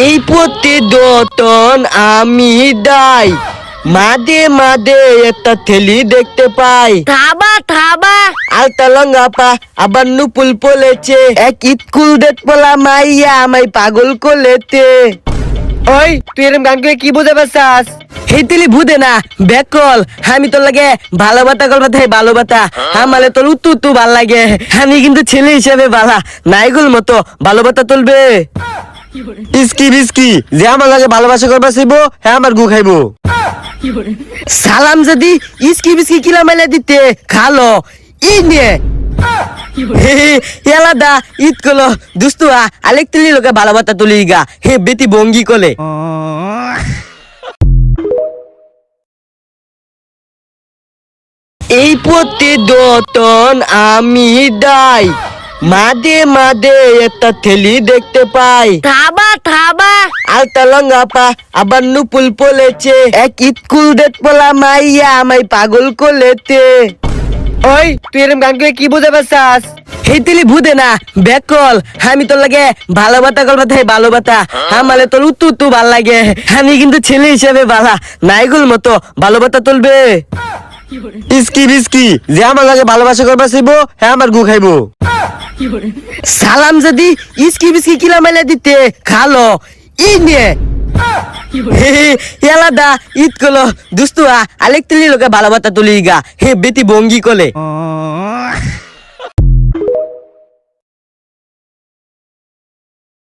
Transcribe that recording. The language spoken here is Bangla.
এই প্রতিদতন আমি দাই মাঝে মাঝে একটা থেলি দেখতে পাই। থাবা থাবা আলতা লঙ্গা পা আবার নুপুল পলেছে এক স্কুল ডেট পলা মাইয়া আমায় পাগল করলেতে। ওই তুই এরকম গান করে কি বুঝে পারছাস? এই তেলি বুঝে না বেকল আমি তোর লাগে ভালো বাতা গল্প তাই ভালো বাতা আমালে তোর উত্তু ভাল লাগে। আমি কিন্তু ছেলে হিসেবে বালা নাইগুল মতো ভালো বাতা তুলবে। ইসকি বিস্কি যে আমার লাগে ভালোবাসা করবা চাইবো হ্যাঁ আমার গু খাইবো। সালাম যদি ইসকি বিস্কি কিলা মেলে দিতে খালো ই নিয়ে এলাদা ঈদ কলো দুস্তুয়া আলেক তুলি লোকে ভালো বাতা তুলি গা হে বেটি বঙ্গি কলে। এই প্রতিদতন আমি দাই মাঝে মাঝে একটা থেলি দেখতে পাই। থাবা থাবা আলতা লঙ্গা পা আবার নুপুল পলেছে এক স্কুল ডেট পলা মাইয়া আমায় পাগল করলেতে। ওই তুই এরকম গান করে কি বুঝে পারছাস? এই তেলি বুঝে না বেকল আমি তোর লাগে ভালো বাতা গল্প তাই ভালো বাতা আমালে তোর উত্তু ভাল লাগে। আমি কিন্তু ছেলে হিসেবে বালা নাইগুল মতো ভালো বাতা তুলবে। ইসকি বিস্কি যে আমার লাগে ভালোবাসা করবা চাইবো হ্যাঁ আমার গু খাইবো। সালাম যদি ইসকি বিস্কি কিলা মেলে দিতে খালো ই নিয়ে এলাদা ঈদ কলো দুস্তুয়া আলেক তুলি লোকে ভালো বাতা তুলি গা হে বেটি বঙ্গি কলে।